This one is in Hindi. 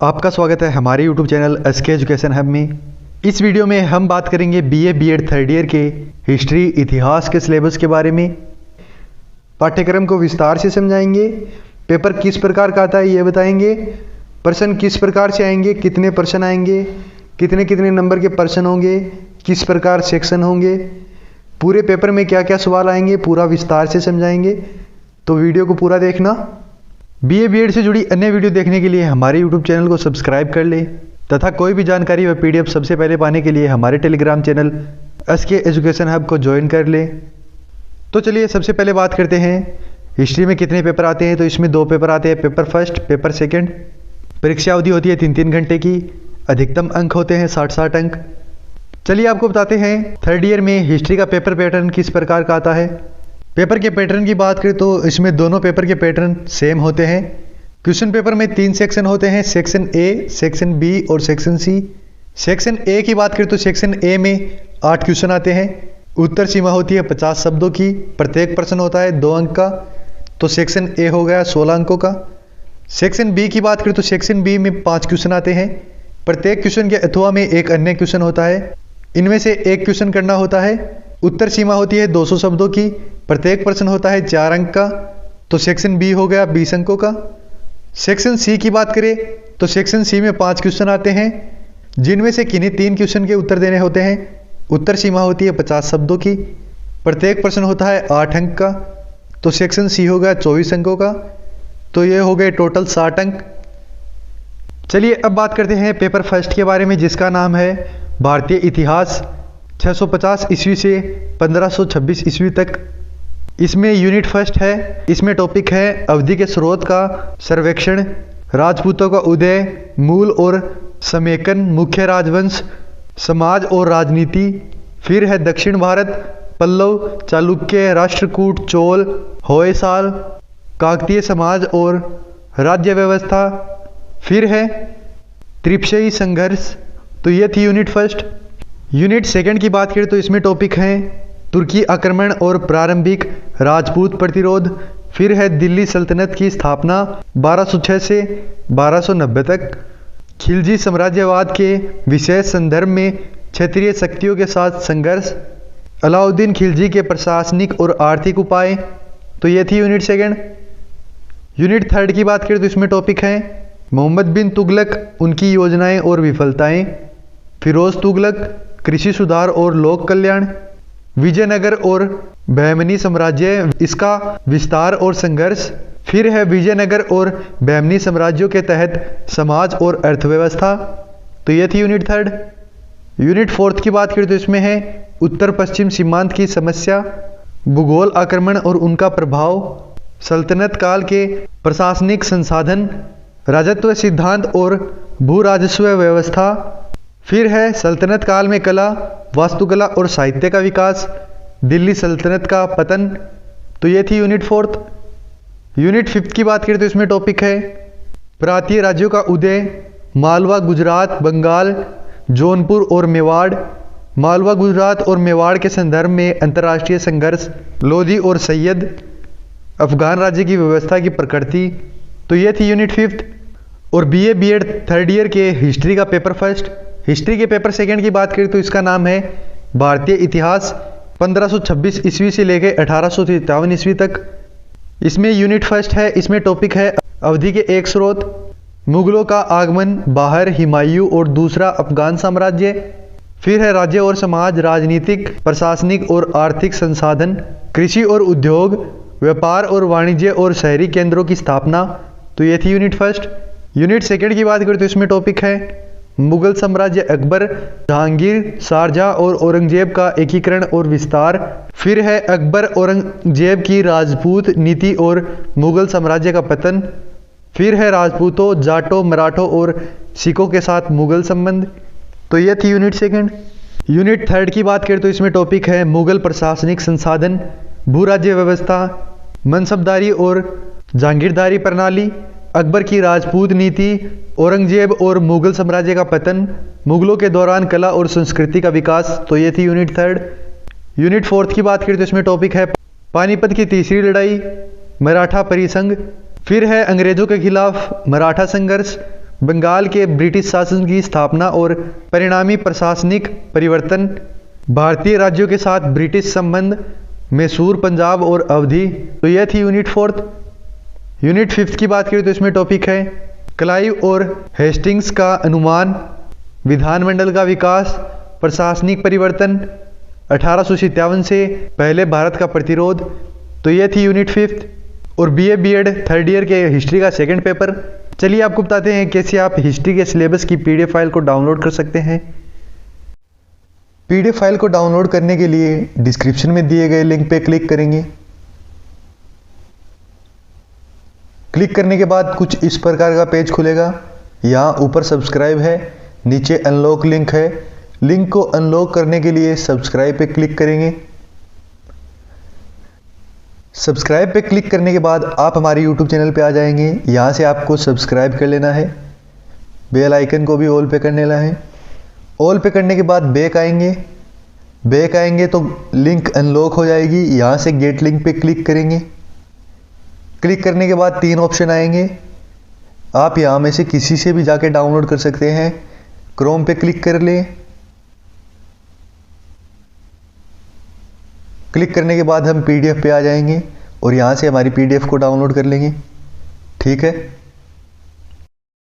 आपका स्वागत है हमारे YouTube channel SK education hub में। इस वीडियो में हम बात करेंगे बीए बीएड थर्ड ईयर के हिस्ट्री इतिहास के सिलेबस के बारे में। पाठ्यक्रम को विस्तार से समझाएंगे। पेपर किस प्रकार का आता है ये बताएंगे। प्रश्न किस प्रकार से आएंगे, कितने प्रश्न आएंगे, कितने कितने नंबर के प्रश्न होंगे, किस प्रकार सेक्शन होंगे, पूरे पेपर में क्या क्या सवाल आएंगे, पूरा विस्तार से समझाएंगे। तो वीडियो को पूरा देखना। बीए बीएड से जुड़ी अन्य वीडियो देखने के लिए हमारे यूट्यूब चैनल को सब्सक्राइब कर ले तथा कोई भी जानकारी व पीडीएफ सबसे पहले पाने के लिए हमारे Telegram channel SK education hub को ज्वाइन कर ले। तो चलिए सबसे पहले बात करते हैं हिस्ट्री में कितने पेपर आते हैं। तो इसमें 2 पेपर आते हैं, पेपर फर्स्ट, पेपर सेकेंड। परीक्षा अवधि होती है 3-3 घंटे की। अधिकतम अंक होते हैं 60-60 अंक। चलिए आपको बताते हैं थर्ड ईयर में हिस्ट्री का पेपर पैटर्न किस प्रकार का आता है। पेपर के पैटर्न की बात करें तो इसमें दोनों पेपर के पैटर्न सेम होते हैं। क्वेश्चन पेपर में 3 सेक्शन होते हैं, सेक्शन ए, सेक्शन बी और सेक्शन सी। सेक्शन ए की बात करें तो सेक्शन ए में 8 क्वेश्चन आते हैं। उत्तर सीमा होती है 50 शब्दों की। प्रत्येक प्रश्न होता है 2 अंक का। तो सेक्शन ए हो गया 16 अंकों का। सेक्शन बी की बात करें तो सेक्शन बी में 5 क्वेश्चन आते हैं। प्रत्येक क्वेश्चन के अथवा में एक अन्य क्वेश्चन होता है। इनमें से एक क्वेश्चन करना होता है। उत्तर सीमा होती है 200 शब्दों की। प्रत्येक प्रश्न होता है 4 अंक का। तो सेक्शन बी हो गया 20 अंकों का। सेक्शन सी की बात करें तो सेक्शन सी में 5 क्वेश्चन आते हैं, जिनमें से किन्हीं 3 क्वेश्चन के उत्तर देने होते हैं। उत्तर सीमा होती है 50 शब्दों की। प्रत्येक प्रश्न होता है 8 अंक का। तो सेक्शन सी हो गया 24 अंकों का। तो ये हो गए टोटल 60 अंक। चलिए अब बात करते हैं पेपर फर्स्ट के बारे में, जिसका नाम है भारतीय इतिहास 650 ईस्वी से 1526 ईस्वी तक। इसमें यूनिट फर्स्ट है। इसमें टॉपिक है अवधि के स्रोत का सर्वेक्षण, राजपूतों का उदय, मूल और समेकन, मुख्य राजवंश, समाज और राजनीति। फिर है दक्षिण भारत, पल्लव, चालुक्य, राष्ट्रकूट, चोल, होयसाल, काकतीय समाज और राज्य व्यवस्था। फिर है त्रिपक्षीय संघर्ष। तो ये थी यूनिट फर्स्ट। यूनिट सेकंड की बात करें तो इसमें टॉपिक हैं तुर्की आक्रमण और प्रारंभिक राजपूत प्रतिरोध। फिर है दिल्ली सल्तनत की स्थापना 1206 से 1290 तक। खिलजी साम्राज्यवाद के विशेष संदर्भ में क्षेत्रीय शक्तियों के साथ संघर्ष। अलाउद्दीन खिलजी के प्रशासनिक और आर्थिक उपाय। तो ये थी यूनिट सेकंड। यूनिट थर्ड की बात करें तो इसमें टॉपिक है मोहम्मद बिन तुगलक, उनकी योजनाएं और विफलताएं। फिरोज तुगलक, कृषि सुधार और लोक कल्याण। विजयनगर और बहमनी साम्राज्य, इसका विस्तार और संघर्ष। फिर है विजयनगर और बहमनी साम्राज्यों के तहत समाज और अर्थव्यवस्था। तो यह थी यूनिट थर्ड। यूनिट फोर्थ की बात करें तो इसमें है उत्तर पश्चिम सीमांत की समस्या, भूगोल आक्रमण और उनका प्रभाव, सल्तनत काल के प्रशासनिक संसाधन, राजत्व सिद्धांत और भू राजस्व व्यवस्था। फिर है सल्तनत काल में कला, वास्तुकला और साहित्य का विकास, दिल्ली सल्तनत का पतन। तो ये थी यूनिट फोर्थ। यूनिट फिफ्थ की बात करें तो इसमें टॉपिक है प्रांतीय राज्यों का उदय, मालवा, गुजरात, बंगाल, जौनपुर और मेवाड़। मालवा, गुजरात और मेवाड़ के संदर्भ में अंतर्राष्ट्रीय संघर्ष, लोधी और सैयद, अफगान राज्य की व्यवस्था की प्रकृति। तो ये थी यूनिट फिफ्थ। और बीए बीएड थर्ड ईयर के हिस्ट्री का पेपर फर्स्ट। हिस्ट्री के पेपर सेकंड की बात करें तो इसका नाम है भारतीय इतिहास 1526 ईस्वी से लेकर 1853 ईस्वी तक। इसमें यूनिट फर्स्ट है। इसमें टॉपिक है अवधि के एक स्रोत, मुगलों का आगमन, बाहर, हुमायूं और दूसरा अफगान साम्राज्य। फिर है राज्य और समाज, राजनीतिक, प्रशासनिक और आर्थिक संसाधन, कृषि और उद्योग, व्यापार और वाणिज्य और शहरी केंद्रों की स्थापना। तो ये थी यूनिट फर्स्ट। यूनिट सेकंड की बात करें तो इसमें टॉपिक है मुगल साम्राज्य, अकबर, जहांगीर, शारजहां और औरंगजेब का एकीकरण और विस्तार। फिर है अकबर औरंगजेब की राजपूत नीति और मुगल साम्राज्य का पतन। फिर है राजपूतों, जाटों, मराठों और सिखों के साथ मुगल संबंध। तो यह थी यूनिट सेकंड। यूनिट थर्ड की बात करें तो इसमें टॉपिक है मुगल प्रशासनिक संसाधन, भू राज्य व्यवस्था, मनसबदारी और जागीरदारी प्रणाली, अकबर की राजपूत नीति, औरंगजेब और मुगल साम्राज्य का पतन, मुगलों के दौरान कला और संस्कृति का विकास। तो ये थी यूनिट थर्ड। यूनिट फोर्थ की बात करें तो इसमें टॉपिक है पानीपत की तीसरी लड़ाई, मराठा परिसंघ। फिर है अंग्रेजों के खिलाफ मराठा संघर्ष, बंगाल के ब्रिटिश शासन की स्थापना और परिणामी प्रशासनिक परिवर्तन, भारतीय राज्यों के साथ ब्रिटिश संबंध, मैसूर, पंजाब और अवधि। तो यह थी यूनिट 4। यूनिट 5 की बात करें तो इसमें टॉपिक है क्लाइव और हेस्टिंग्स का अनुमान, विधानमंडल का विकास, प्रशासनिक परिवर्तन, 1857 से पहले भारत का प्रतिरोध। तो यह थी यूनिट 5 और बीए बीएड थर्ड ईयर के हिस्ट्री का सेकंड पेपर। चलिए आपको बताते हैं कैसे आप हिस्ट्री के सिलेबस की पीडीएफ फाइल को डाउनलोड कर सकते हैं। पीडीएफ फाइल को डाउनलोड करने के लिए डिस्क्रिप्शन में दिए गए लिंक पे क्लिक करेंगे। क्लिक करने के बाद कुछ इस प्रकार का पेज खुलेगा। यहाँ ऊपर सब्सक्राइब है, नीचे अनलॉक लिंक है। लिंक को अनलॉक करने के लिए सब्सक्राइब पे क्लिक करेंगे। सब्सक्राइब पे क्लिक करने के बाद आप हमारे यूट्यूब चैनल पे आ जाएंगे। यहाँ से आपको सब्सक्राइब कर लेना है, बेल आइकन को भी ऑल पे कर लेना है। ऑल पे करने के बाद बैक आएंगे तो लिंक अनलॉक हो जाएगी। यहाँ से गेट लिंक पे क्लिक करेंगे। क्लिक करने के बाद 3 ऑप्शन आएंगे, आप यहाँ में से किसी से भी जाके डाउनलोड कर सकते हैं। क्रोम पे क्लिक कर लें। क्लिक करने के बाद हम पीडीएफ पे आ जाएंगे और यहाँ से हमारी पीडीएफ को डाउनलोड कर लेंगे। ठीक है।